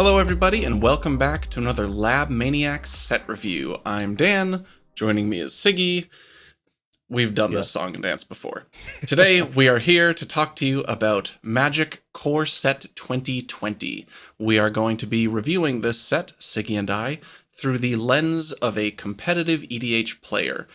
Hello everybody and welcome back to another Lab Maniacs set review. I'm Dan, joining me is Sigi. We've done this song and dance before. Today we are here to talk to you about Magic Core Set 2020. We are going to be reviewing this set, Sigi and I, through the lens of a competitive EDH player,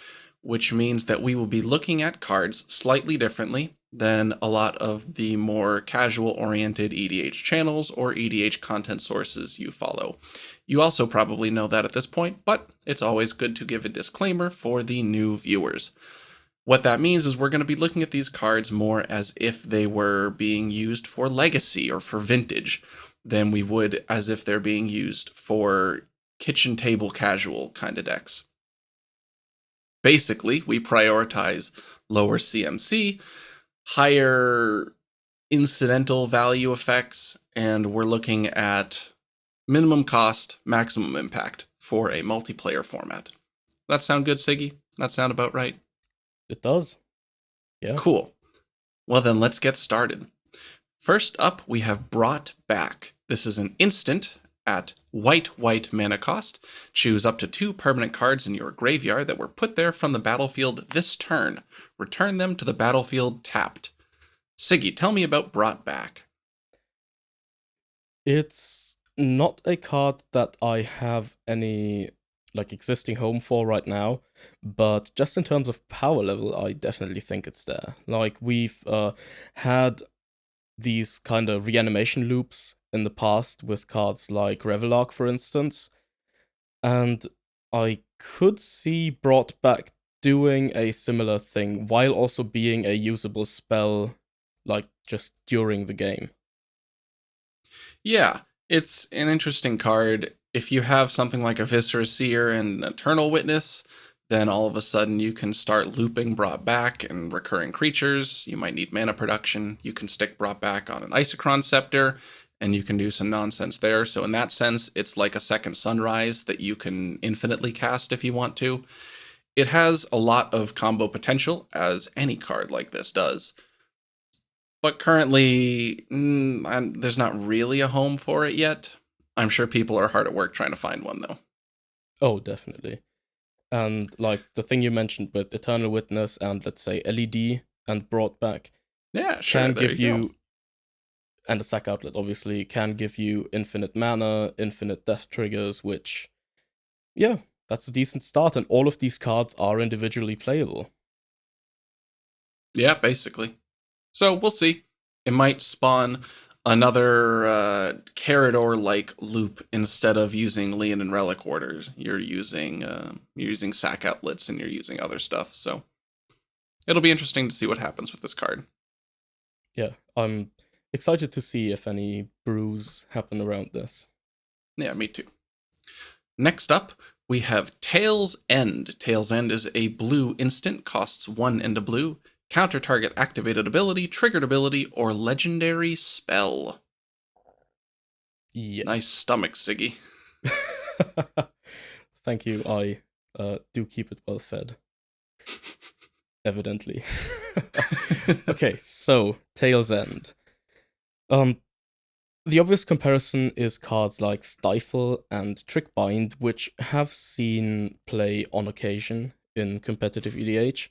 which means that we will be looking at cards slightly differently than a lot of the more casual-oriented EDH channels or EDH content sources you follow. You also probably know that at this point, but it's always good to give a disclaimer for the new viewers. What that means is we're going to be looking at these cards more as if they were being used for Legacy or for Vintage than we would as if they're being used for kitchen table casual kind of decks. Basically, we prioritize lower CMC, higher incidental value effects, and we're looking at minimum cost, maximum impact for a multiplayer format. That sound good, Sigi? That sound about right? It does. Yeah. Cool. Well then, let's get started. First up, we have Brought Back. This is an instant at white mana cost. Choose up to 2 permanent cards in your graveyard that were put there from the battlefield this turn. Return them to the battlefield tapped. Sigi, tell me about Brought Back. It's not a card that I have any existing home for right now, but just in terms of power level, I definitely think it's there. We've had these kind of reanimation loops in the past with cards like Revelark, for instance, and I could see Brought Back doing a similar thing while also being a usable spell, just during the game. Yeah, it's an interesting card. If you have something like a Viscera Seer and Eternal Witness, then all of a sudden you can start looping Brought Back and recurring creatures. You might need mana production. You can stick Brought Back on an Isochron Scepter, and you can do some nonsense there. So in that sense, it's like a second Sunrise that you can infinitely cast if you want to. It has a lot of combo potential, as any card like this does. But currently, there's not really a home for it yet. I'm sure people are hard at work trying to find one, though. Oh, definitely. And the thing you mentioned with Eternal Witness and, let's say, LED and Brought Back, yeah, sure, can give you, and the sack outlet obviously, can give you infinite mana, infinite death triggers, which, yeah, that's a decent start, and all of these cards are individually playable. Yeah, basically. So we'll see. It might spawn another Carador-like loop instead of using Leon and Relic Orders. You're using sack outlets and you're using other stuff. So it'll be interesting to see what happens with this card. Yeah, I'm excited to see if any brews happen around this. Yeah, me too. Next up, we have Tail's End. Tail's End is a blue instant, costs 1 and a blue. Counter target activated ability, triggered ability, or legendary spell. Yeah. Nice stomach, Sigi. Thank you. I do keep it well fed. Evidently. Okay, so Tail's End. The obvious comparison is cards like Stifle and Trickbind, which have seen play on occasion in competitive EDH.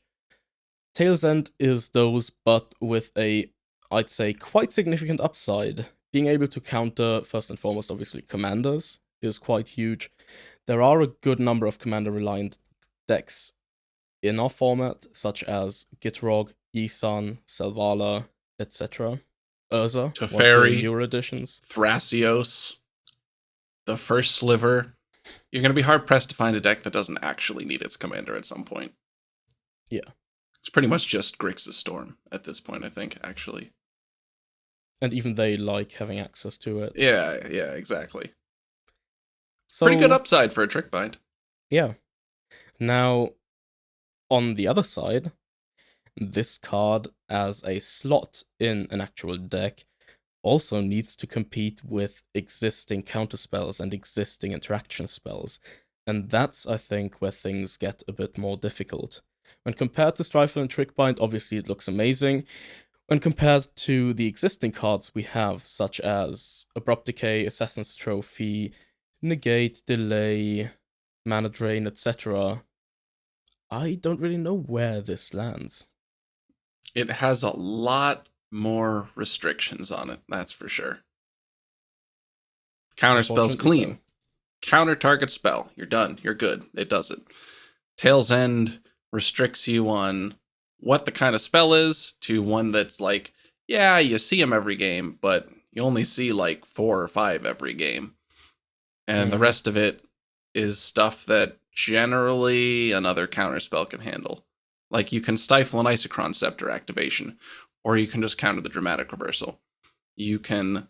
Tail's End is those, but with a, I'd say, quite significant upside. Being able to counter, first and foremost, obviously, commanders is quite huge. There are a good number of commander-reliant decks in our format, such as Gitrog, Yisan, Selvala, etc. Urza, Teferi, one of the newer additions. Thrasios, the first Sliver. You're going to be hard-pressed to find a deck that doesn't actually need its commander at some point. Yeah. It's pretty much just Grixis Storm at this point, I think, actually. And even they like having access to it. Yeah, exactly. So, pretty good upside for a Trickbind. Yeah. Now, on the other side, this card as a slot in an actual deck also needs to compete with existing counterspells and existing interaction spells. And that's, I think, where things get a bit more difficult. When compared to Stifle and Trickbind, obviously it looks amazing. When compared to the existing cards we have, such as Abrupt Decay, Assassin's Trophy, Negate, Delay, Mana Drain, etc., I don't really know where this lands. It has a lot more restrictions on it, that's for sure. Counterspell's clean. So. Counter target spell. You're done. You're good. It does it. Tail's End restricts you on what the kind of spell is to one that's like, yeah, you see them every game, but you only see like 4 or 5 every game. And the rest of it is stuff that generally another counterspell can handle. Like you can stifle an Isochron Scepter activation, or you can just counter the Dramatic Reversal. You can't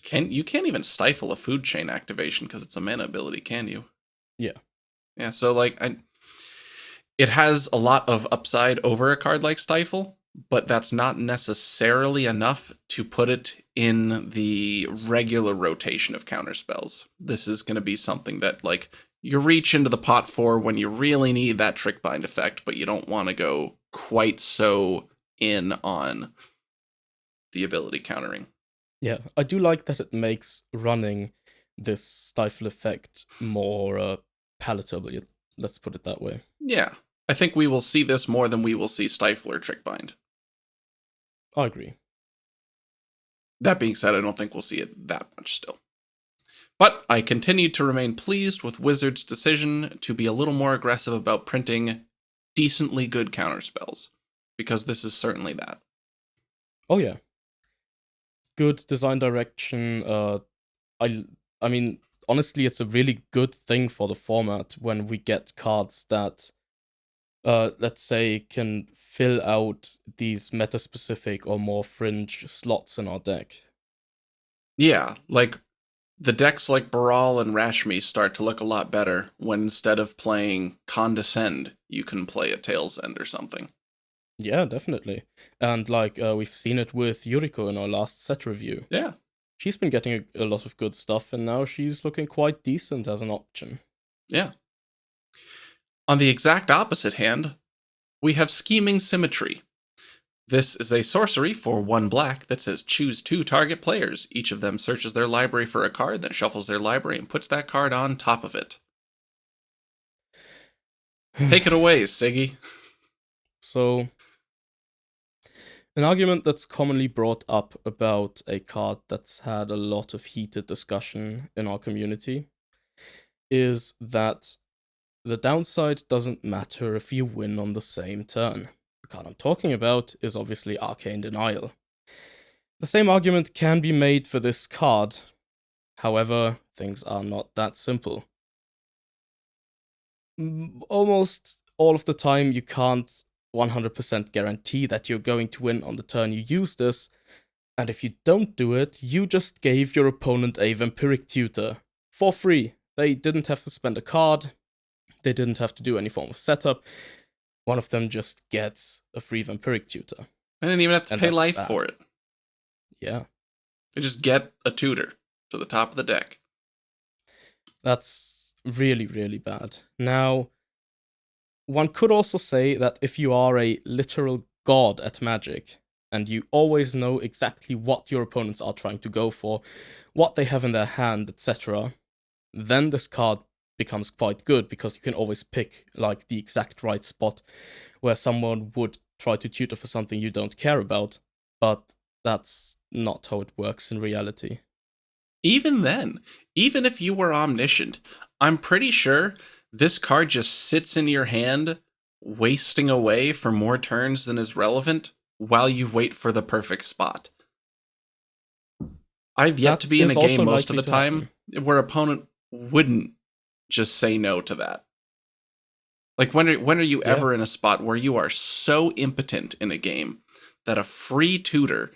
even stifle a Food Chain activation because it's a mana ability, can you? Yeah, so like it has a lot of upside over a card like Stifle, but that's not necessarily enough to put it in the regular rotation of counterspells. This is going to be something that like you reach into the pot for when you really need that Trick Bind effect, but you don't want to go quite so in on the ability countering. Yeah, I do like that it makes running this Stifle effect more palatable, let's put it that way. Yeah, I think we will see this more than we will see Stifle or Trick Bind. I agree. That being said, I don't think we'll see it that much still. But I continue to remain pleased with Wizards' decision to be a little more aggressive about printing decently good counterspells, because this is certainly that. Oh yeah. Good design direction. I mean, honestly, it's a really good thing for the format when we get cards that, let's say, can fill out these meta-specific or more fringe slots in our deck. Yeah, like the decks like Baral and Rashmi start to look a lot better when instead of playing Condescend, you can play a Tail's End or something. Yeah, definitely. And like we've seen it with Yuriko in our last set review. Yeah. She's been getting a lot of good stuff, and now she's looking quite decent as an option. Yeah. On the exact opposite hand, we have Scheming Symmetry. This is a sorcery for 1 black that says choose 2 target players. Each of them searches their library for a card, then shuffles their library and puts that card on top of it. Take it away, Sigi. So, an argument that's commonly brought up about a card that's had a lot of heated discussion in our community is that the downside doesn't matter if you win on the same turn. The card I'm talking about is obviously Arcane Denial. The same argument can be made for this card, however, things are not that simple. Almost all of the time, you can't 100% guarantee that you're going to win on the turn you use this, and if you don't do it, you just gave your opponent a Vampiric Tutor for free. They didn't have to spend a card, they didn't have to do any form of setup. One of them just gets a free Vampiric Tutor. I didn't even have to pay life for it. Yeah. They just get a tutor to the top of the deck. That's really, really bad. Now, one could also say that if you are a literal god at Magic, and you always know exactly what your opponents are trying to go for, what they have in their hand, etc., then this card becomes quite good, because you can always pick like the exact right spot where someone would try to tutor for something you don't care about, but that's not how it works in reality. Even then, even if you were omniscient, I'm pretty sure this card just sits in your hand, wasting away for more turns than is relevant while you wait for the perfect spot. I've yet to be in a game most of the time where opponent wouldn't just say no to that. Like, when are you ever in a spot where you are so impotent in a game that a free tutor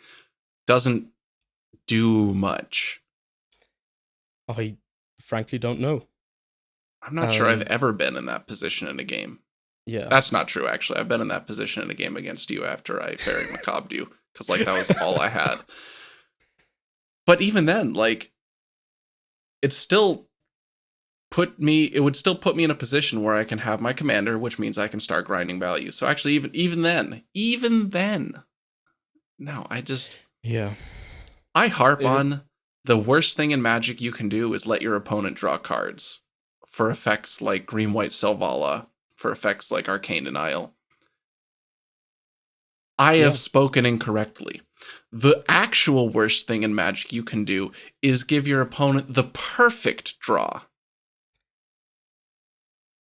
doesn't do much? I frankly don't know. I'm not sure I've ever been in that position in a game. Yeah. That's not true, actually. I've been in that position in a game against you after I Fairy Macabre you, because like that was all I had. But even then, like, it would still put me in a position where I can have my commander, which means I can start grinding value. So actually, even then, No, Yeah. I harp It, on the worst thing in Magic you can do is let your opponent draw cards for effects like Green White Selvala, for effects like Arcane Denial. I have yeah. spoken incorrectly. The actual worst thing in Magic you can do is give your opponent the perfect draw.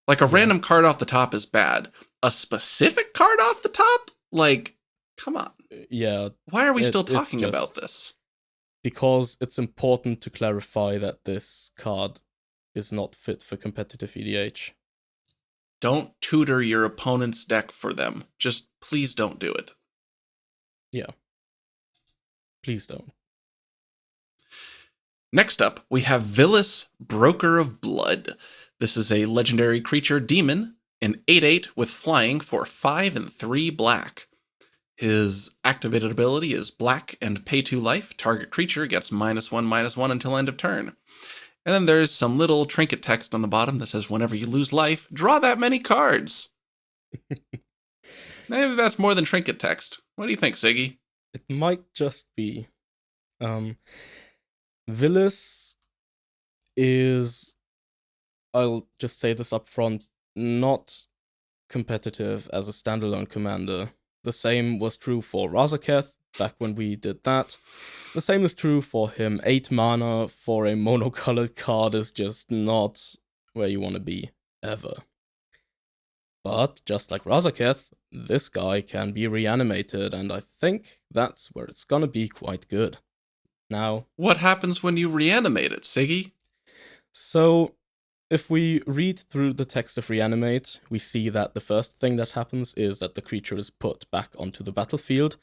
Like a Yeah. random card off the top is bad. A specific card off the top? Like, come on. Yeah. Why are we still It's talking about just this? because it's important to clarify that this card is not fit for competitive EDH. Don't tutor your opponent's deck for them. Just please don't do it. Yeah. Please don't. Next up, we have Villus, Broker of Blood. This is a legendary creature demon, an 8/8 with flying for 5 and 3 black. His activated ability is black and pay 2 life. Target creature gets -1/-1 until end of turn. And then there's some little trinket text on the bottom that says whenever you lose life, draw that many cards. Maybe that's more than trinket text. What do you think, Sigi? It might just be. Villus is, I'll just say this up front, not competitive as a standalone commander. The same was true for Razaketh back when we did that. The same is true for him. 8 mana for a monocolored card is just not where you want to be, ever. But just like Razaketh, this guy can be reanimated, and I think that's where it's gonna be quite good. Now, What happens when you reanimate it, Sigi? so if we read through the text of Reanimate, we see that the first thing that happens is that the creature is put back onto the battlefield,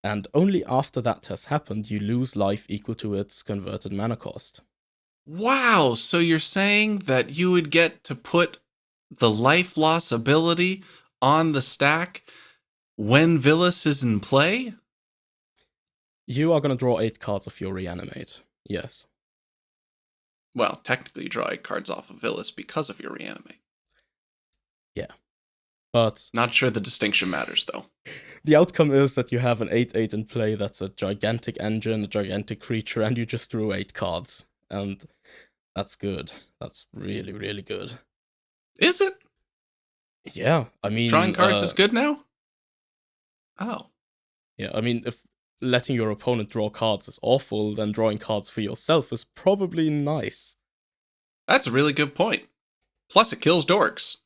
and only after that has happened, you lose life equal to its converted mana cost. Wow, so you're saying that you would get to put the life loss ability on the stack when Villus is in play? You are going to draw 8 cards of your Reanimate. Yes. Well, technically you draw 8 cards off of Villus because of your reanimate. Yeah. But not sure the distinction matters, though. The outcome is that you have an 8/8 in play that's a gigantic engine, a gigantic creature, and you just drew 8 cards. And that's good. That's really, really good. Is it? Yeah, I mean... Drawing cards is good now? Oh. Yeah, I mean, if letting your opponent draw cards is awful, then drawing cards for yourself is probably nice. That's a really good point. Plus, it kills dorks.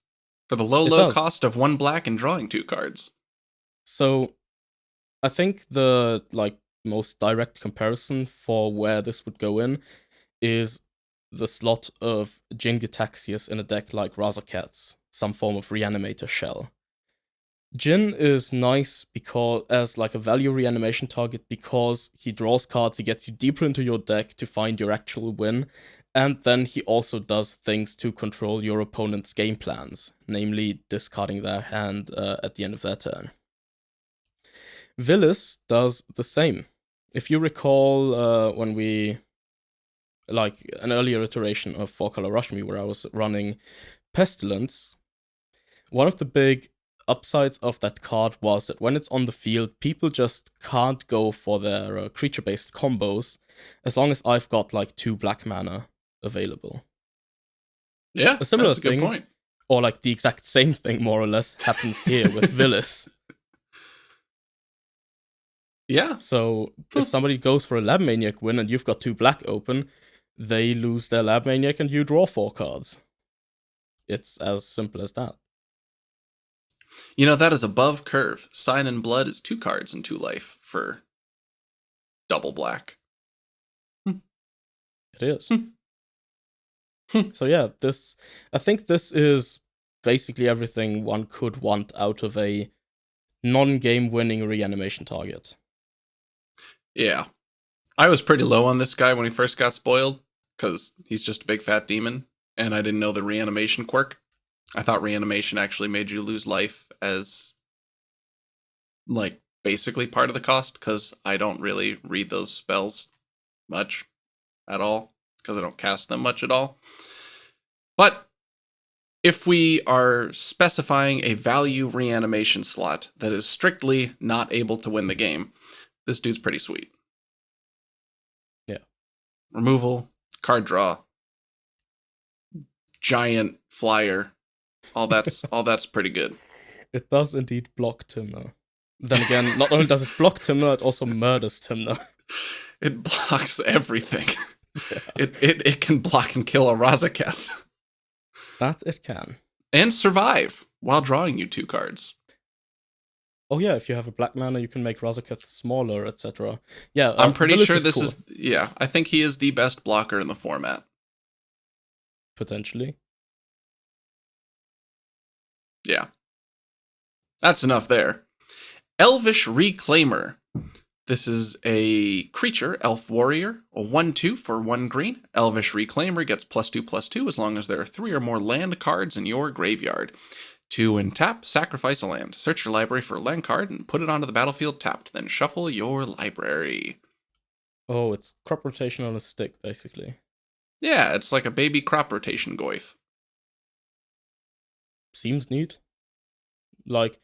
For the low cost of 1 black and drawing 2 cards. So, I think the most direct comparison for where this would go in is the slot of Jin Gitaxias in a deck like Razaketh's, some form of Reanimator shell. Jin is nice because as a value reanimation target because he draws cards, he gets you deeper into your deck to find your actual win, and then he also does things to control your opponent's game plans, namely discarding their hand at the end of their turn. Villus does the same. If you recall when we, an earlier iteration of 4-Color Rush Me where I was running Pestilence, one of the big upsides of that card was that when it's on the field, people just can't go for their creature-based combos as long as I've got 2 black mana available. Yeah, a similar that's a good thing, point. or the exact same thing, more or less, happens here with Villus. Yeah. So if somebody goes for a Lab Maniac win and you've got 2 black open, they lose their Lab Maniac and you draw 4 cards. It's as simple as that. You know, that is above curve. Sign in Blood is 2 cards and 2 life for double black. It is. So yeah, I think this is basically everything one could want out of a non-game winning reanimation target. Yeah. I was pretty low on this guy when he first got spoiled, because he's just a big fat demon, and I didn't know the reanimation quirk. I thought reanimation actually made you lose life as, basically part of the cost, because I don't really read those spells much at all, because I don't cast them much at all. But if we are specifying a value reanimation slot that is strictly not able to win the game, this dude's pretty sweet. Yeah. Removal, card draw, giant flyer. All that's pretty good. It does indeed block Timna. Then again, not only does it block Timna, it also murders Timna. It blocks everything. Yeah. It can block and kill a Razaketh. That it can. And survive while drawing you 2 cards. Oh yeah, if you have a black mana, you can make Razaketh smaller, etc. Yeah, I'm pretty villus sure is this cool. is... Yeah, I think he is the best blocker in the format. Potentially. Yeah. That's enough there. Elvish Reclaimer. This is a creature, elf warrior, a 1/2 for 1 green. Elvish Reclaimer gets +2/+2 as long as there are 3 or more land cards in your graveyard. 2 and tap, sacrifice a land. Search your library for a land card and put it onto the battlefield tapped. Then shuffle your library. Oh, it's crop rotation on a stick, basically. Yeah, it's like a baby crop rotation Goyf. Seems neat. Like,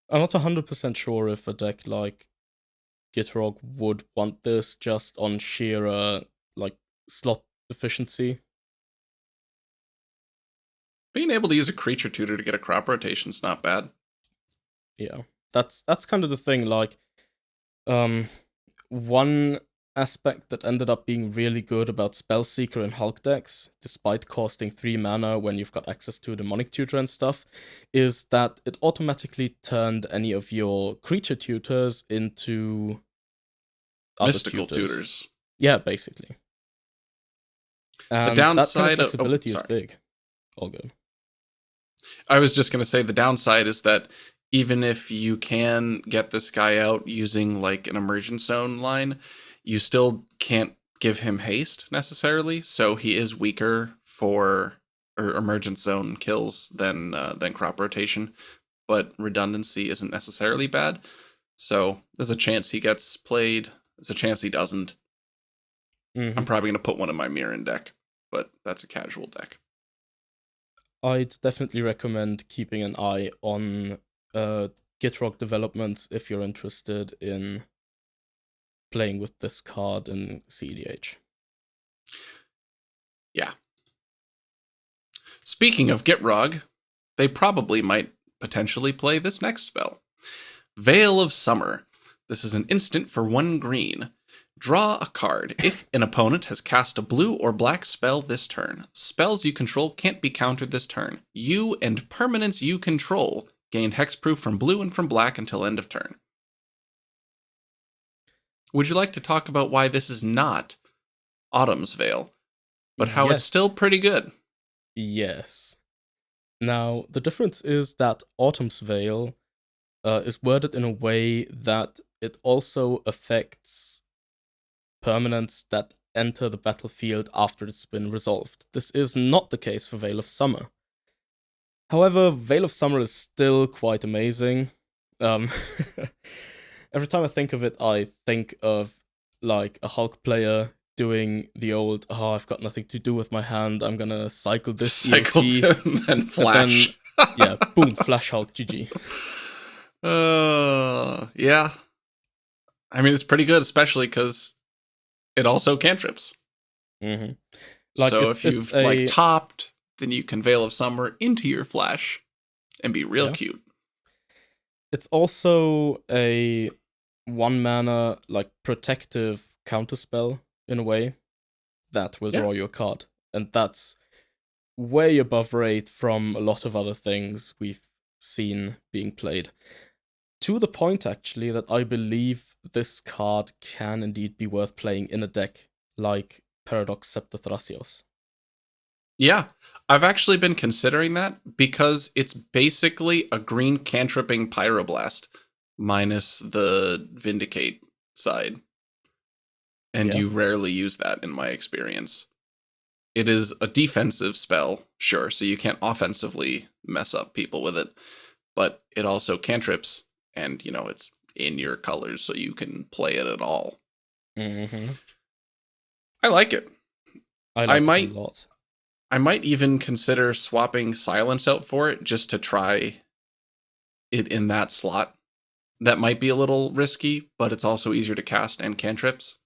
I'm not 100% sure if a deck like Gitrog would want this just on sheer, like, slot efficiency. Being able to use a creature tutor to get a crop rotation is not bad. Yeah, that's kind of the thing. Like, one aspect that ended up being really good about Spellseeker and Hulk decks, despite costing 3 mana when you've got access to Demonic Tutor and stuff, is that it automatically turned any of your creature tutors into other Mystical tutors. Yeah, basically. And the downside that kind of flexibility is big. All good. I was just going to say the downside is that even if you can get this guy out using like an Immersion Zone line, you still can't give him haste necessarily. So he is weaker for Emergent Zone kills than crop rotation, but redundancy isn't necessarily bad. So there's a chance he gets played. There's a chance he doesn't. Mm-hmm. I'm probably going to put one in my Mirren deck, but that's a casual deck. I'd definitely recommend keeping an eye on Gitrog developments if you're interested in playing with this card in cEDH. Yeah. Speaking of Gitrog, they probably might potentially play this next spell. Vale of Summer. This is an instant for 1 green. Draw a card. If an opponent has cast a blue or black spell this turn, spells you control can't be countered this turn. You and permanents you control gain hexproof from blue and from black until end of turn. Would you like to talk about why this is not Autumn's Veil, but how it's still pretty good? Yes. Now, the difference is that Autumn's Veil is worded in a way that it also affects permanents that enter the battlefield after it's been resolved. This is not the case for Vale of Summer. However, Vale of Summer is still quite amazing. Every time I think of it, I think of like a Hulk player doing the old, oh, I've got nothing to do with my hand, I'm gonna cycle this EOT, and flash. Then, yeah, boom, flash Hulk, GG. Yeah. I mean, it's pretty good, especially because it also cantrips. Mm-hmm. So if you've like topped, then you can Veil of Summer into your flash and be real cute. It's also a 1 mana like protective counterspell in a way that will draw you a card, and that's way above rate from a lot of other things we've seen being played. To the point, actually, that I believe this card can indeed be worth playing in a deck like Paradox Scepter Thrasios. Yeah, I've actually been considering that because it's basically a green cantripping Pyroblast minus the Vindicate side. And you rarely use that in my experience. It is a defensive spell, sure, so you can't offensively mess up people with it, but it also cantrips, and, you know, it's in your colors, so you can play it at all. Mm-hmm. I like it. I like it a lot. I might even consider swapping Silence out for it just to try it in that slot. that might be a little risky, but it's also easier to cast and cantrips.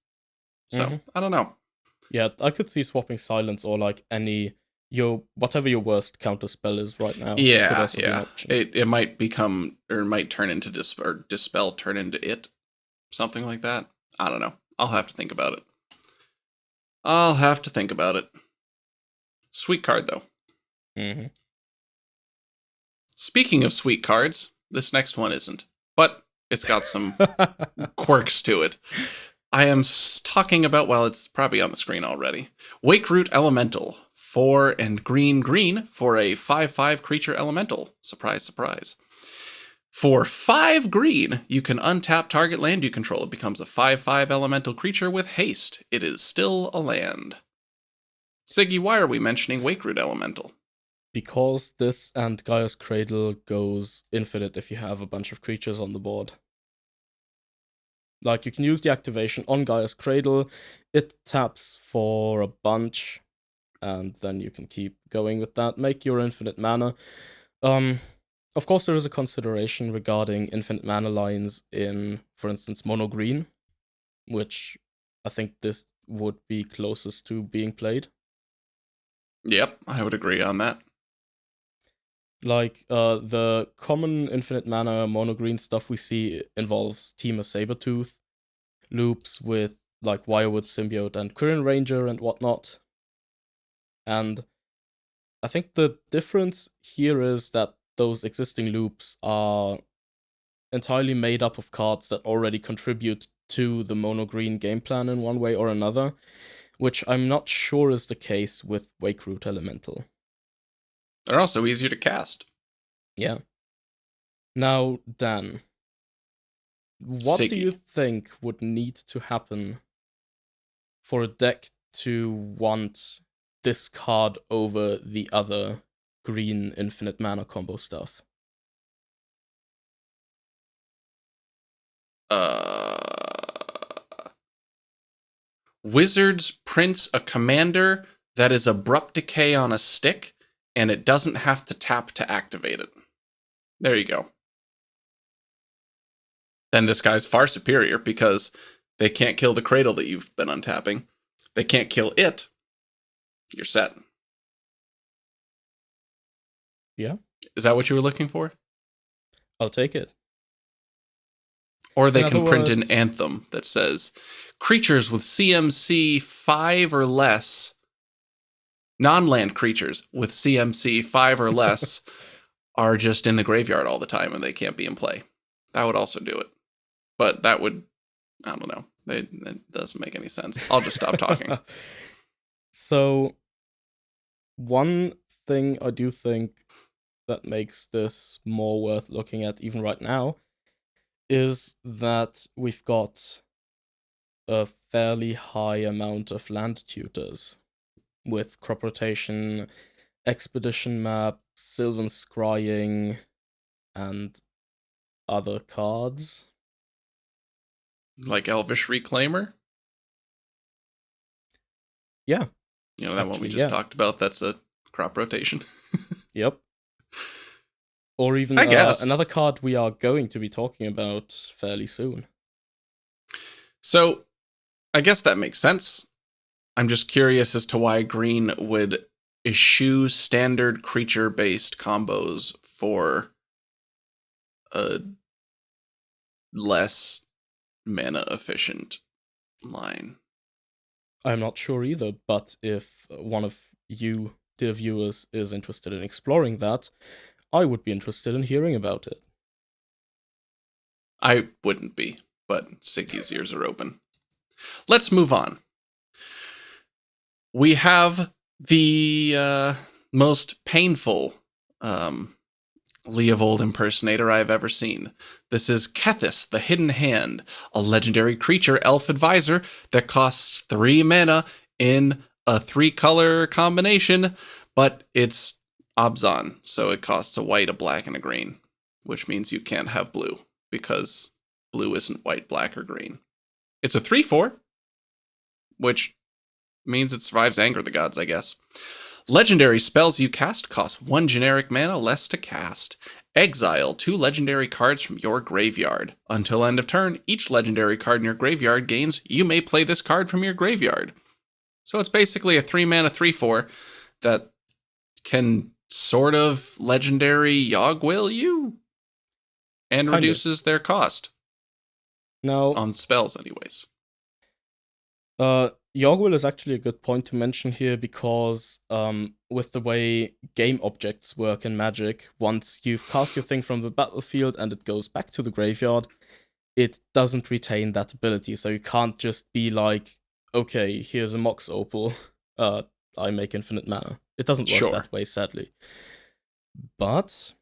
So, I don't know. Yeah, I could see swapping silence or like whatever your worst counter spell is right now. Could also be an option. It might become, or it might turn into dispel, turn into it. Something like that. I don't know. I'll have to think about it. Sweet card, though. Speaking of sweet cards, this next one isn't. But it's got some quirks to it. I am talking about, well, it's probably on the screen already. Groot Elemental. 4 and green for a 5/5 creature elemental. Surprise, surprise. For 5 green, you can untap target land you control. It becomes a 5/5 elemental creature with haste. It is still a land. Sigi, why are we mentioning Groot Elemental? Because this and Gaia's Cradle goes infinite if you have a bunch of creatures on the board. Like, you can use the activation on Gaia's Cradle, it taps for a bunch, and then you can keep going with that, make your infinite mana. Of course, there is a consideration regarding infinite mana lines in, for instance, mono green, which I think this would be closest to being played. Yep, I would agree on that. Like, the common infinite mana mono green stuff we see involves Temur Sabertooth, loops with, like, Wirewood Symbiote and Quirin Ranger and whatnot. And I think the difference here is that those existing loops are entirely made up of cards that already contribute to the mono green game plan in one way or another, which I'm not sure is the case with Groot Elemental. They're also easier to cast. Yeah. Now, Dan, what Sigi. do you think would need to happen for a deck to want this card over the other green infinite mana combo stuff? Wizards prints a commander that is Abrupt Decay on a stick, and it doesn't have to tap to activate it. There you go. Then this guy's far superior because they can't kill the Cradle that you've been untapping. They can't kill it. You're set. Yeah. Is that what you were looking for? I'll take it. Or they can print an anthem that says, creatures with CMC 5 or less, non-land creatures with CMC 5 or less are just in the graveyard all the time and they can't be in play. That would also do it. But that would, I don't know. It doesn't make any sense. I'll just stop talking. So, one thing I do think that makes this more worth looking at even right now is that we've got a fairly high amount of land tutors with crop rotation, expedition map, Sylvan Scrying, and other cards. Like Elvish Reclaimer? Yeah. You know, that one we just talked about, that's a crop rotation. Yep. Or even I guess. Another card we are going to be talking about fairly soon. So, I guess that makes sense. I'm just curious as to why green would eschew standard creature-based combos for a less mana-efficient line. I'm not sure either, but if one of you, dear viewers, is interested in exploring that, I would be interested in hearing about it. I wouldn't be, but Sigi's ears are open. Let's move on. We have the most painful Leovold impersonator I've ever seen. This is Kethis, the Hidden Hand, a legendary creature elf advisor that costs 3 mana in a 3-color combination, but it's Obzon, so it costs a white, a black, and a green, which means you can't have blue, because blue isn't white, black, or green. It's a 3/4, which means it survives Anger the Gods, I guess. Legendary spells you cast cost 1 generic mana less to cast. Exile 2 legendary cards from your graveyard. Until end of turn, each legendary card in your graveyard gains, you may play this card from your graveyard. So it's basically a 3-mana 3/4 that can sort of legendary Yogg-Will you and Kind of. reduces their cost. Now, On spells, anyways. Yogg-Will is actually a good point to mention here because with the way game objects work in Magic, once you've cast your thing from the battlefield and it goes back to the graveyard, it doesn't retain that ability. So you can't just be like, okay, here's a Mox Opal, I make infinite mana. It doesn't work that way, sadly. But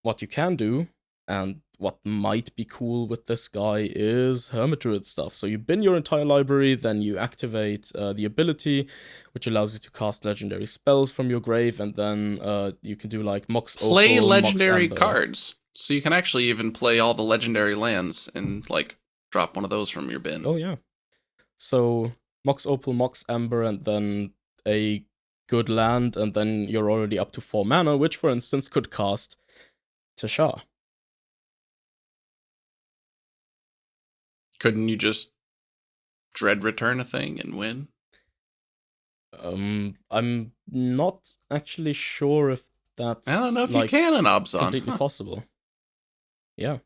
what you can do, and what might be cool with this guy, is Hermit Druid stuff. So you bin your entire library, then you activate the ability, which allows you to cast legendary spells from your grave, and then you can do like Mox Opal, play legendary Mox cards. So you can actually even play all the legendary lands and like drop one of those from your bin. Oh yeah. So Mox Opal, Mox Amber, and then a good land, and then you're already up to 4 mana, which for instance could cast Tashar. Couldn't you just dread return a thing and win? I'm not actually sure if that's I don't know if like, you can in Abzan. completely possible. Yeah.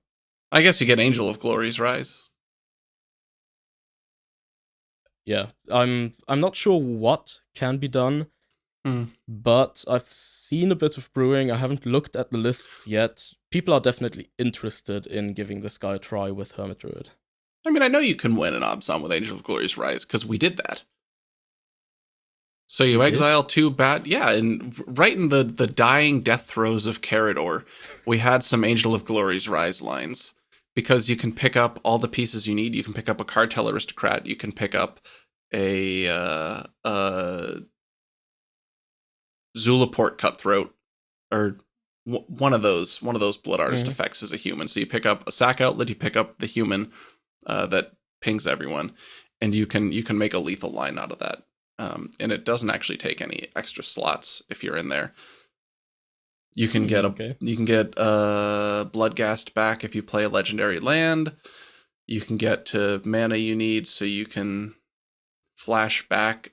I guess you get Angel of Glory's Rise. Yeah. I'm not sure what can be done, but I've seen a bit of brewing. I haven't looked at the lists yet. People are definitely interested in giving this guy a try with Hermit Druid. I mean, I know you can win an Abzan with Angel of Glory's Rise, because we did that. So you exile 2 bad... Yeah, and right in the dying death throes of Carador, we had some Angel of Glory's Rise lines. Because you can pick up all the pieces you need. You can pick up a Cartel Aristocrat. You can pick up a Zulaport Cutthroat. Or one of those Blood Artist effects as a human. So you pick up a sack outlet, you pick up the human that pings everyone, and you can make a lethal line out of that. And it doesn't actually take any extra slots if you're in there. You can get Bloodghast back if you play a legendary land. You can get to mana you need, so you can flash back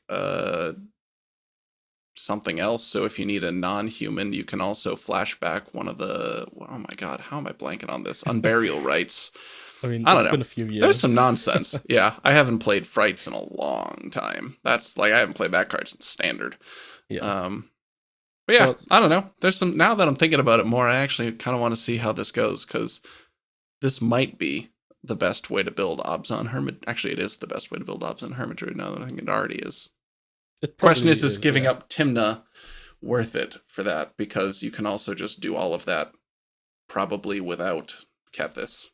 something else. So if you need a non-human, you can also flash back one of the... Oh my god, how am I blanking on this? Unburial Rights. I mean, it's been a few years. There's some nonsense. Yeah, I haven't played Frights in a long time. That's like, I haven't played that card since Standard. Yeah. But yeah, I don't know. There's some... Now that I'm thinking about it more, I actually kind of want to see how this goes, because this might be the best way to build Abzan Hermit. Actually, it is the best way to build Abzan Hermit Druid now that I think it already is. The question is giving up Tymna worth it for that? Because you can also just do all of that probably without Kethis.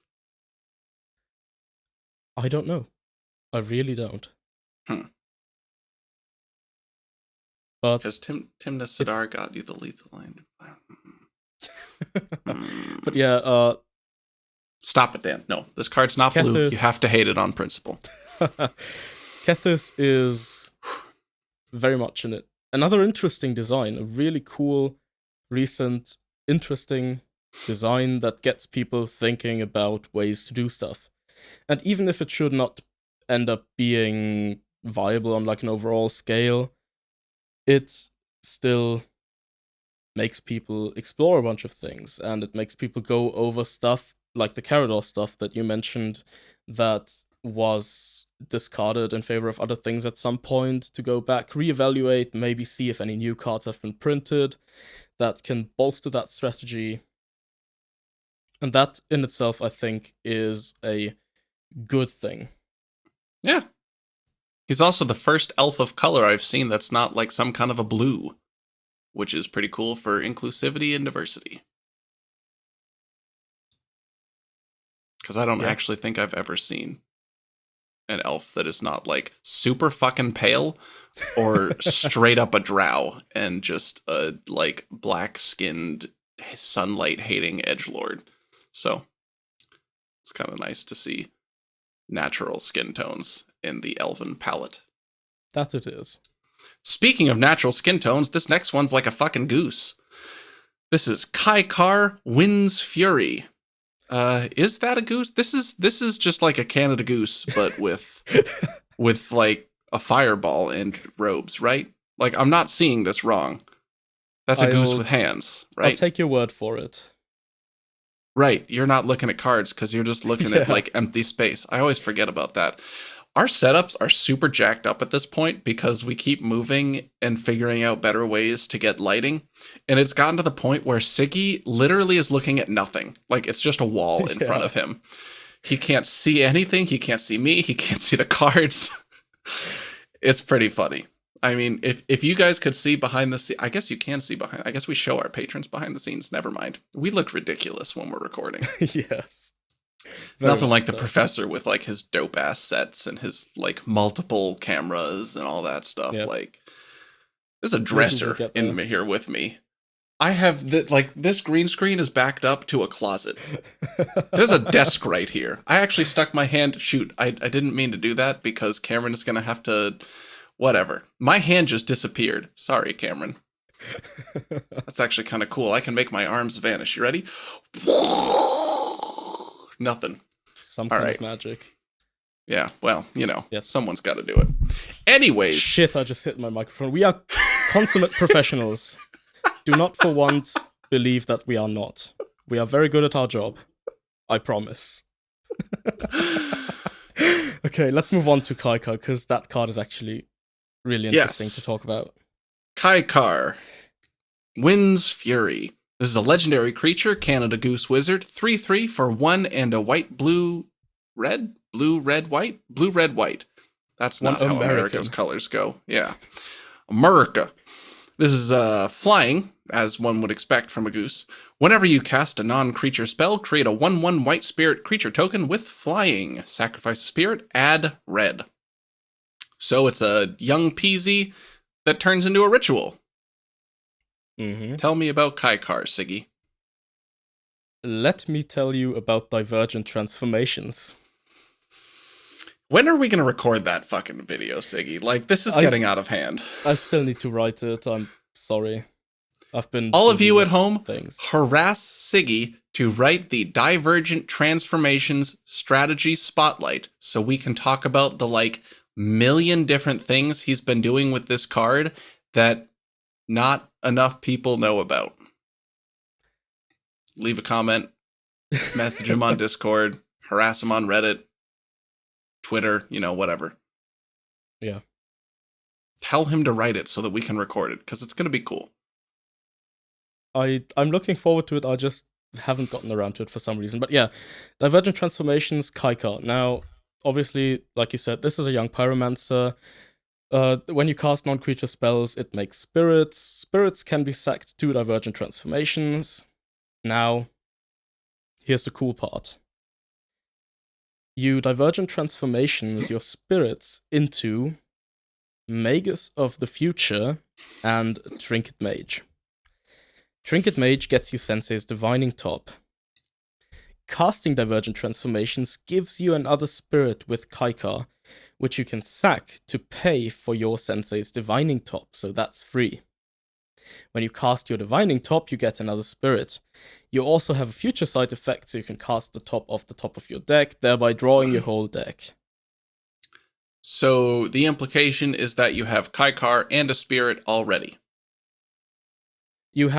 I don't know. I really don't. But because Tymna Sidar got you the lethal line. But yeah, stop it, Dan. No, this card's not Kethis... blue. You have to hate it on principle. Kethis is very much in it. Another interesting design, a really cool, recent, interesting design that gets people thinking about ways to do stuff. And even if it should not end up being viable on like an overall scale, it still makes people explore a bunch of things, and it makes people go over stuff like the Carador stuff that you mentioned that was discarded in favor of other things at some point, to go back, reevaluate, maybe see if any new cards have been printed that can bolster that strategy. And that in itself, I think, is a good thing. Yeah. He's also the first elf of color I've seen that's not like some kind of a blue, which is pretty cool for inclusivity and diversity. Because I don't actually think I've ever seen an elf that is not like super fucking pale or straight up a drow and just a like black-skinned, sunlight-hating edgelord. So it's kind of nice to see natural skin tones in the elven palette. That it is. Speaking of natural skin tones, this next one's like a fucking goose. This is Chicarwins Fury. Is that a goose? This is just like a Canada goose, but with like a fireball and robes, right? Like, I'm not seeing this wrong. That's a goose with hands, right? I'll take your word for it. Right, you're not looking at cards because you're just looking at like empty space. I always forget about that. Our setups are super jacked up at this point because we keep moving and figuring out better ways to get lighting. And it's gotten to the point where Sigi literally is looking at nothing. Like, it's just a wall in front of him. He can't see anything. He can't see me. He can't see the cards. It's pretty funny. I mean, if you guys could see behind the scenes, I guess you can see behind. I guess we show our patrons behind the scenes. Never mind. We look ridiculous when we're recording. Yes. Nothing like the professor with like his dope ass sets and his like multiple cameras and all that stuff. Yep. Like, there's a dresser in here with me. I have this green screen is backed up to a closet. There's a desk right here. I actually stuck my hand. Shoot, I didn't mean to do that because Cameron is gonna have to. Whatever. My hand just disappeared. Sorry, Cameron. That's actually kind of cool. I can make my arms vanish. You ready? Nothing. Some kind of magic. Yeah, well, someone's got to do it. Anyways. Shit, I just hit my microphone. We are consummate professionals. Do not for once believe that we are not. We are very good at our job. I promise. Okay, let's move on to Kaikar, because that card is actually really interesting to talk about. Chicarwins Fury. This is a legendary creature, Canada Goose Wizard, 3/3 for 1 and a white, blue, red, white. That's not how America's colors go. Yeah. America. This is flying, as one would expect from a goose. Whenever you cast a non-creature spell, create a 1/1 white spirit creature token with flying. Sacrifice a spirit, add red. So it's a young peasy that turns into a ritual. Mm-hmm. Tell me about Kaikar, Sigi. Let me tell you about divergent transformations. When are we going to record that fucking video, Sigi? Like, this is getting out of hand. I still need to write it. I'm sorry. I've been... All of you at home, harass Sigi to write the Divergent Transformations Strategy Spotlight so we can talk about the, million different things he's been doing with this card that not enough people know about. Leave a comment, message him on Discord, harass him on Reddit, Twitter, whatever. Yeah. Tell him to write it so that we can record it, because it's going to be cool. I'm looking forward to it. I just haven't gotten around to it for some reason. But yeah, Divergent Transformations, Kaikar. Now, obviously, like you said, this is a young pyromancer. When you cast non-creature spells, it makes spirits. Spirits can be sacked to Divergent Transformations. Now, here's the cool part. You Divergent Transformations your spirits into Magus of the Future and Trinket Mage. Trinket Mage gets you Sensei's Divining Top. Casting Divergent Transformations gives you another spirit with Kaikar, which you can sack to pay for your Sensei's Divining Top, so that's free. When you cast your Divining Top, you get another spirit. You also have a future sight effect, so you can cast the top off the top of your deck, thereby drawing your whole deck. So the implication is that you have Kaikar and a spirit already. The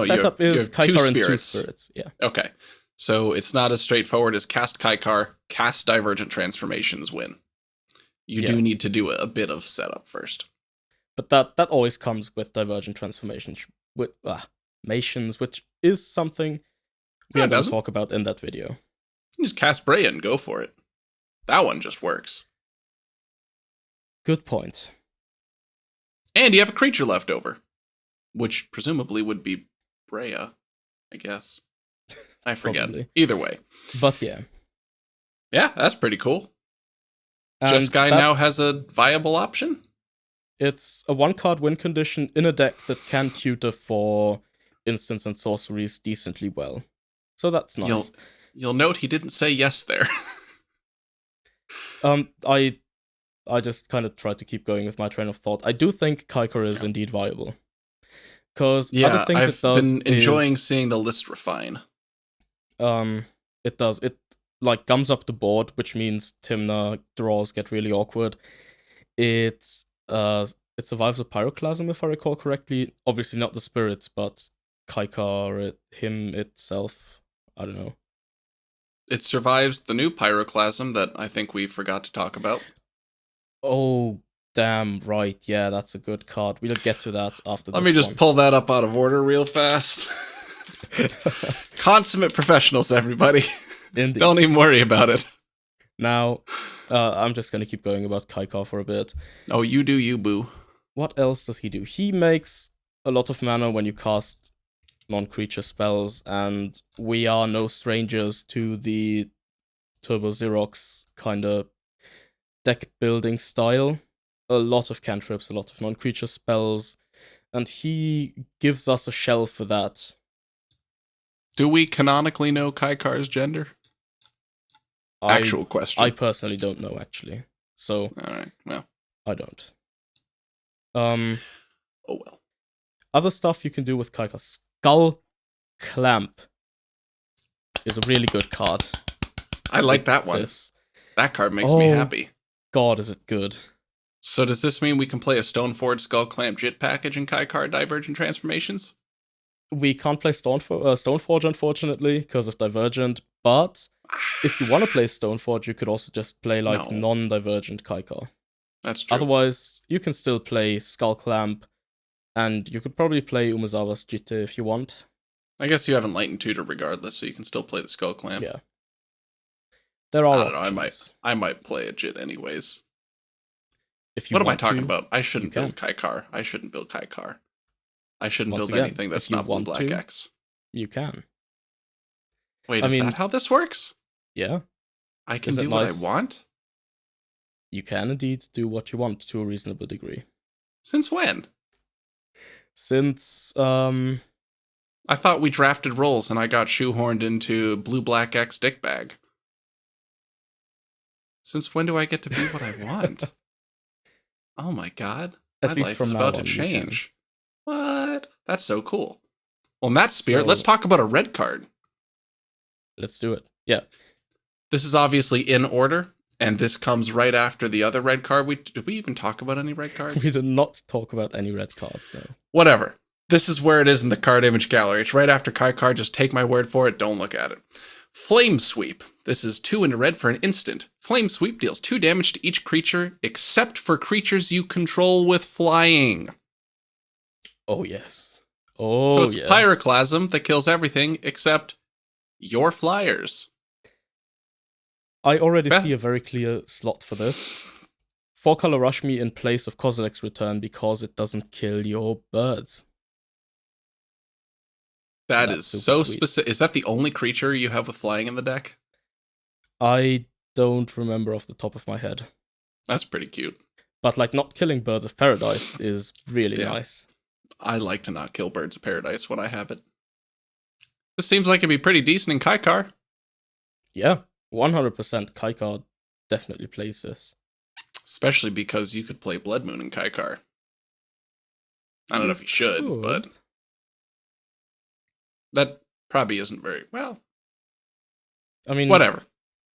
setup is Kaikar and 2 spirits. Yeah. Okay. So it's not as straightforward as cast Kaikar, cast Divergent Transformations, win. You do need to do a bit of setup first. But that always comes with Divergent Transformations, which is something we are going to talk about in that video. You just cast Bray and go for it. That one just works. Good point. And you have a creature left over, which presumably would be Brea, I guess. I forget. Either way. But yeah. Yeah, that's pretty cool. Jeskai now has a viable option? It's a 1-card win condition in a deck that can tutor for instants and sorceries decently well. So that's nice. You'll note he didn't say yes there. I just kind of tried to keep going with my train of thought. I do think Kaikar is indeed viable. Because other Yeah, things it I've does been enjoying is seeing the list refine. it like gums up the board, which means Timna draws get really awkward. It survives a pyroclasm, if I recall correctly. Obviously not the spirits, but Kaikar, him itself. I don't know. It survives the new pyroclasm that I think we forgot to talk about. Oh, damn right. Yeah, that's a good card. We'll get to that after Let this me just one. pull that up out of order real fast. Consummate professionals, everybody. Indeed. Don't even worry about it. Now, I'm just gonna keep going about Kaikar for a bit. Oh, you do you, boo. What else does he do? He makes a lot of mana when you cast non-creature spells, and we are no strangers to the Turbo Xerox kind of deck building style. A lot of cantrips, a lot of non-creature spells, and he gives us a shell for that. Do we canonically know Kaikar's gender? Actual question. I personally don't know, actually. So, alright, well. I don't. Oh well. Other stuff you can do with Kaikar. Skull Clamp is a really good card. I like that one. That card makes me happy. God, is it good. So does this mean we can play a Stoneforge Skull Clamp Jit package in Kaikar Divergent Transformations? We can't play Stoneforge, unfortunately, because of Divergent, but if you want to play Stoneforge, you could also just play, like, non-Divergent Kaikar. That's true. Otherwise, you can still play Skull Clamp, and you could probably play Umezawa's Jitte if you want. I guess you have Enlightened Tutor regardless, so you can still play the Skull Clamp. Yeah. There are I don't know, I might play a Jit anyways. If you what am I want talking to, about? I shouldn't build Kaikar. I shouldn't build Kaikar. I shouldn't Once build again, anything that's if you not blue want black to, X. You can. Wait, is that how this works? Yeah. I can do what I want? You can indeed do what you want to a reasonable degree. Since when? Since, I thought we drafted roles and I got shoehorned into blue black X dick bag. Since when do I get to be what I want? Oh my god. At my least life from is now about on, to change. What? That's so cool. Well, in that spirit, So- let's talk about a red card. Let's do it. Yeah. This is obviously in order, and this comes right after the other red card. Did we even talk about any red cards? We did not talk about any red cards, no. Whatever. This is where it is in the card image gallery. It's right after Kaikar. Just take my word for it. Don't look at it. Flame Sweep. This is 2 into red for an instant. Flame Sweep deals 2 damage to each creature, except for creatures you control with flying. Oh, yes. Oh, so it's yes. Pyroclasm that kills everything except your flyers. I already see a very clear slot for this. 4-color Rush Me in place of Kozilek's Return because it doesn't kill your birds. That is so specific. Is that the only creature you have with flying in the deck? I don't remember off the top of my head. That's pretty cute. But, like, not killing Birds of Paradise is really nice. I like to not kill Birds of Paradise when I have it. This seems like it'd be pretty decent in Kaikar. Yeah, 100% Kaikar definitely plays this. Especially because you could play Blood Moon in Kaikar. I don't know if you should, but that probably isn't very well. I mean, whatever.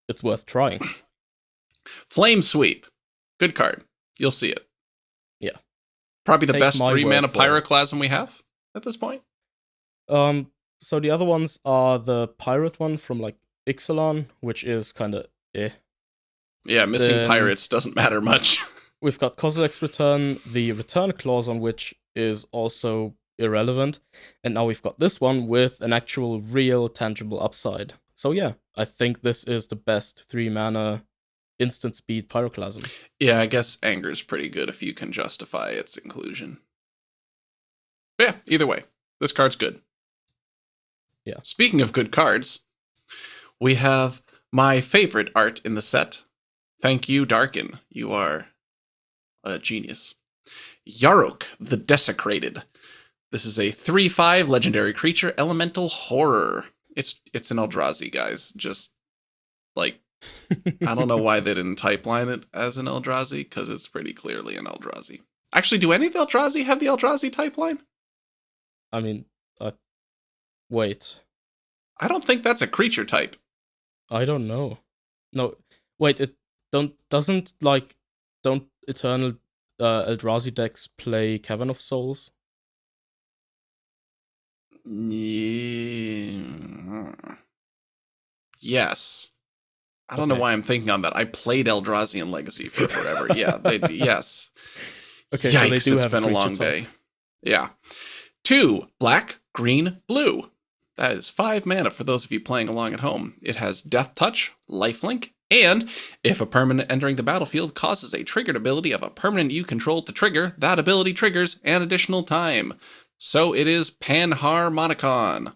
It's worth trying. Flame Sweep. Good card. You'll see it. Yeah. Probably the best 3-mana Pyroclasm we have at this point. So the other ones are the pirate one from, like, Ixalan, which is kind of Yeah, missing pirates doesn't matter much. We've got Kozilek's Return, the return clause on which is also irrelevant. And now we've got this one with an actual real tangible upside. So yeah, I think this is the best 3-mana instant speed Pyroclasm. Yeah, I guess Anger is pretty good if you can justify its inclusion. But yeah, either way, this card's good. Yeah. Speaking of good cards, we have my favorite art in the set. Thank you, Darken. You are a genius. Yarok, the Desecrated. This is a 3/5 legendary creature, elemental horror. It's an Eldrazi, guys. Just, like, I don't know why they didn't typeline it as an Eldrazi, because it's pretty clearly an Eldrazi. Actually, do any of the Eldrazi have the Eldrazi typeline? I mean, I wait. I don't think that's a creature type. I don't know. No, wait. It don't Eternal Eldrazi decks play Cavern of Souls? Yes. I don't know Okay. why I'm thinking on that. I played Eldrazi Legacy for forever. Yeah, yes. Okay, so they Yikes, do it's have a been a creature long type. day. Yeah. 2, black, green, blue. That is 5 mana for those of you playing along at home. It has Death Touch, Lifelink, and if a permanent entering the battlefield causes a triggered ability of a permanent you control to trigger, that ability triggers an additional time. So it is Panharmonicon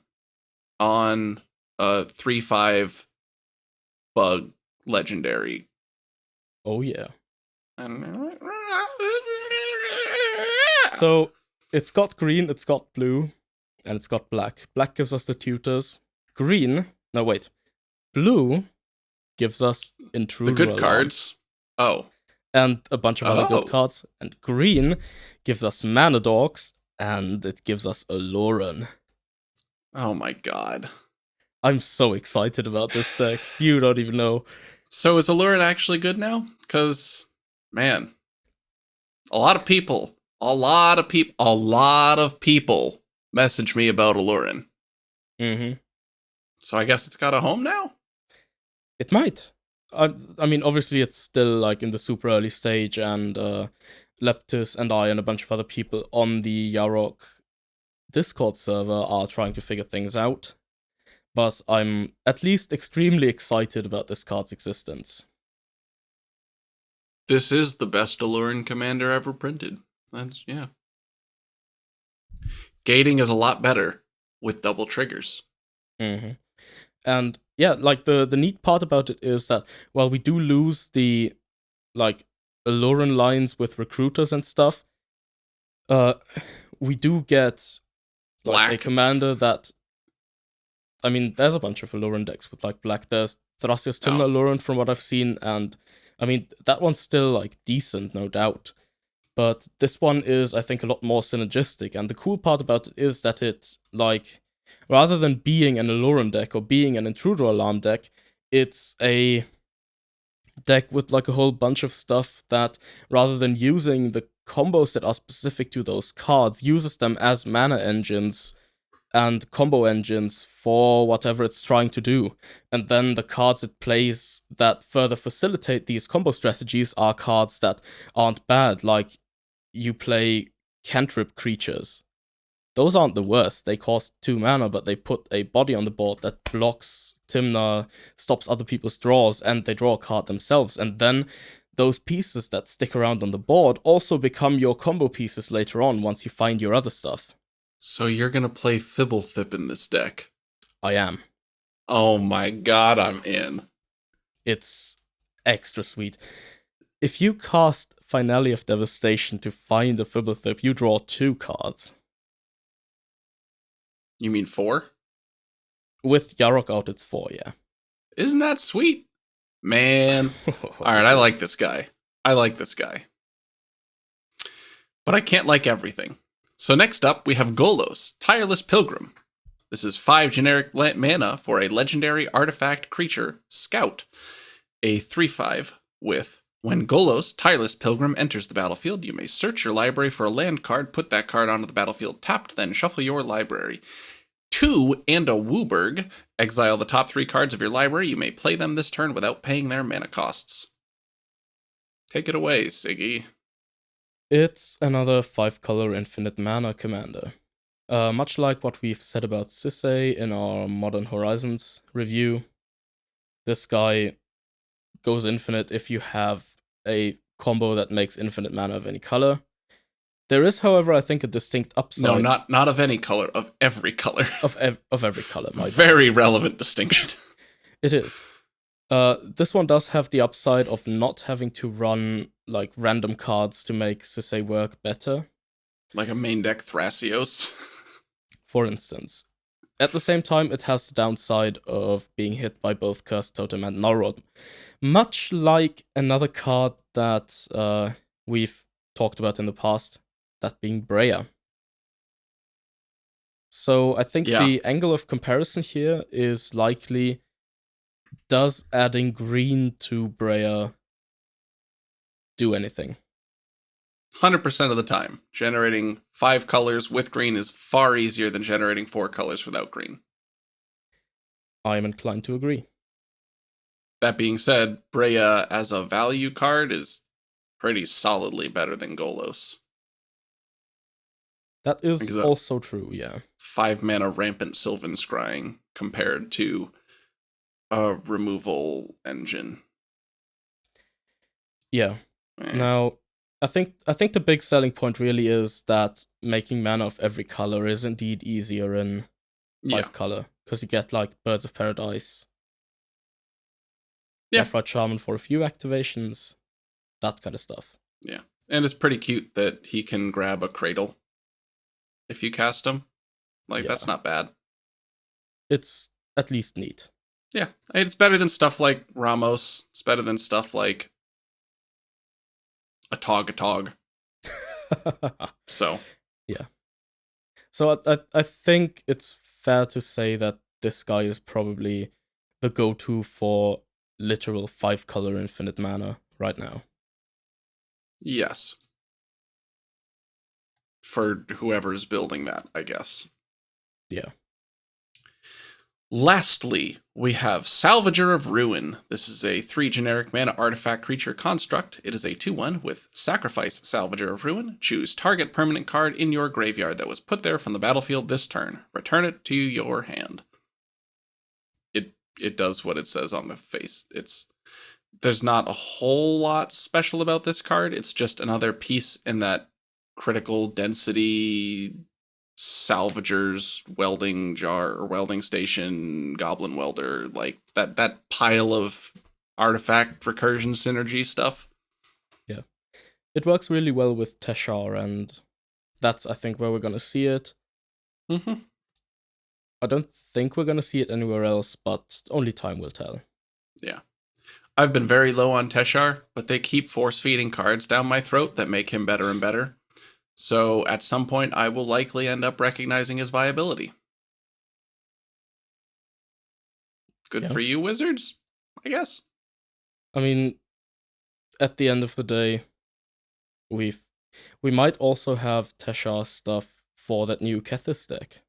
on a 3/5 bug legendary. Oh yeah. So it's got green, it's got blue, and it's got black. Black gives us the tutors. Green, no wait, blue gives us The Intruder good Alarm cards. Oh. and a bunch of other good Oh. cards. And green gives us Mana Dogs and it gives us Aloran. Oh my god. I'm so excited about this deck. You don't even know. So is Allurin actually good now? Because, man, a lot of people message me about Allurin. Mm-hmm. So I guess it's got a home now? It might. I mean, obviously, it's still like in the super early stage, and Leptis and I and a bunch of other people on the Yarok Discord server are trying to figure things out. But I'm at least extremely excited about this card's existence. This is the best Allurin commander ever printed. That's, yeah. Gating is a lot better with double triggers. Mm-hmm. And yeah, like the neat part about it is that while we do lose the like Allurin lines with recruiters and stuff, we do get like a commander that, I mean, there's a bunch of Allurin decks with like black. There's Thrasios Timna Allurin from what I've seen, and I mean that one's still like decent, no doubt. But this one is, I think, a lot more synergistic. And the cool part about it is that it, like, rather than being an Allurin deck or being an Intruder Alarm deck, it's a deck with like a whole bunch of stuff that, rather than using the combos that are specific to those cards, uses them as mana engines and combo engines for whatever it's trying to do. And then the cards it plays that further facilitate these combo strategies are cards that aren't bad, like you play cantrip creatures. Those aren't the worst. They cost 2 mana, but they put a body on the board that blocks Timna, stops other people's draws, and they draw a card themselves. And then those pieces that stick around on the board also become your combo pieces later on once you find your other stuff. So you're gonna play Fibblethip in this deck? I am. Oh my god, I'm in. It's extra sweet. If you cast Finale of Devastation to find a Fibblethip, you draw 2 cards. You mean 4? With Yarok out, it's 4, yeah. Isn't that sweet? Man. Alright, I like this guy. But I can't like everything. So next up, we have Golos, Tireless Pilgrim. This is 5 generic mana for a legendary artifact creature, Scout. A 3/5 with, when Golos, Tireless Pilgrim, enters the battlefield, you may search your library for a land card, put that card onto the battlefield tapped, then shuffle your library. 2 and a Wooburg. Exile the top 3 cards of your library. You may play them this turn without paying their mana costs. Take it away, Sigi. It's another 5-color infinite mana commander. Much like what we've said about Sisay in our Modern Horizons review, this guy goes infinite if you have a combo that makes infinite mana of any color. There is, however, I think a distinct upside. No, not of any color, of every color. of every color. Very relevant distinction. It is. This one does have the upside of not having to run like random cards to make Sisay work better. Like a main deck Thrasios. For instance. At the same time, it has the downside of being hit by both Cursed Totem and Nullrod. Much like another card that we've talked about in the past, that being Breya. So I think Yeah, the angle of comparison here is likely, does adding green to Breya do anything? 100% of the time. Generating 5 colors with green is far easier than generating 4 colors without green. I am inclined to agree. That being said, Breya as a value card is pretty solidly better than Golos. That is Because a also true, yeah. 5 mana rampant Sylvan Scrying compared to a removal engine. Yeah. Eh. Now, I think the big selling point really is that making mana of every color is indeed easier in Yeah. 5-color, because you get like Birds of Paradise, Yeah. Deathrite Shaman for a few activations, that kind of stuff. Yeah. And it's pretty cute that he can grab a cradle if you cast him. Like, Yeah. that's not bad. It's at least neat. Yeah. It's better than stuff like Ramos. It's better than stuff like a Tog. So. Yeah. So I think it's fair to say that this guy is probably the go-to for literal 5-color infinite mana right now. Yes. For whoever's building that, I guess. Yeah. Lastly, we have Salvager of Ruin. This is a 3 generic mana artifact creature construct. It is a 2/1 with Sacrifice Salvager of Ruin. Choose target permanent card in your graveyard that was put there from the battlefield this turn. Return it to your hand. It does what it says on the face. There's not a whole lot special about this card. It's just another piece in that critical density salvagers welding jar or welding station goblin welder, like that pile of artifact recursion synergy stuff. Yeah. It works really well with Teshar, and that's, I think, where we're going to see it. Mm-hmm. I don't think we're going to see it anywhere else, but only time will tell. Yeah. I've been very low on Teshar, but they keep force-feeding cards down my throat that make him better and better. So at some point, I will likely end up recognizing his viability. Good for you, Wizards, I guess. I mean, at the end of the day, we might also have Teshar stuff for that new Kethis deck.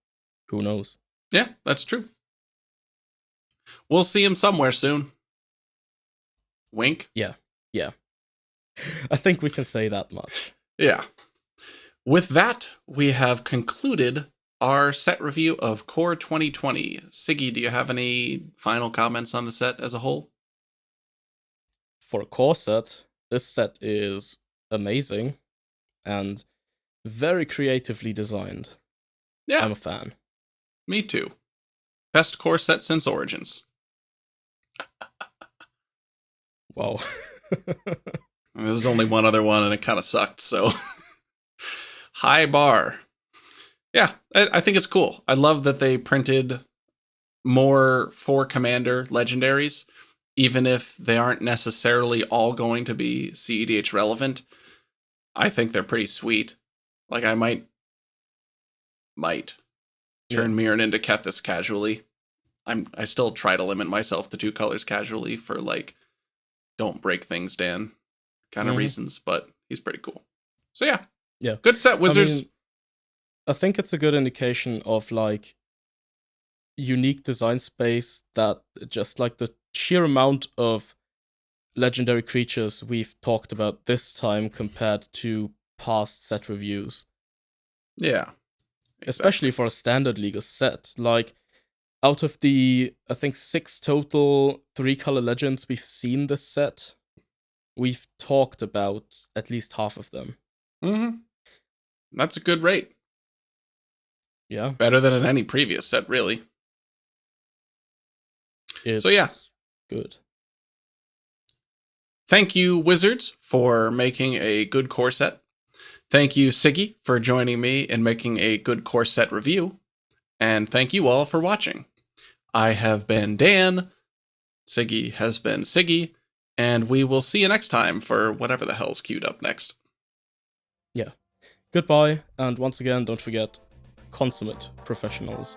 Who knows? Yeah, that's true. We'll see him somewhere soon. Wink. Yeah. I think we can say that much. Yeah. With that, we have concluded our set review of Core 2020. Sigi, do you have any final comments on the set as a whole? For a core set, this set is amazing and very creatively designed. Yeah. I'm a fan. Me too. Best core set since Origins. Wow. There's only one other one and it kind of sucked, so high bar. Yeah, I think it's cool. I love that they printed more for Commander legendaries, even if they aren't necessarily all going to be cEDH relevant. I think they're pretty sweet. Like, I might turn Mirren into Kethis casually. I still try to limit myself to 2 colors casually for, like, don't break things, Dan kind of reasons, but he's pretty cool. So yeah. Good set, Wizards. I think it's a good indication of, like, unique design space, that just like the sheer amount of legendary creatures we've talked about this time compared to past set reviews. Yeah. Exactly. Especially for a standard legal set. Like, out of the, I think, 6 total 3-color legends we've seen this set, we've talked about at least half of them. Mm-hmm. That's a good rate. Yeah. Better than in any previous set, really. So yeah. Good. Thank you, Wizards, for making a good core set. Thank you, Sigi, for joining me in making a good core set review. And thank you all for watching. I have been Dan. Sigi has been Sigi. And we will see you next time for whatever the hell's queued up next. Yeah. Goodbye, and once again, don't forget, consummate professionals.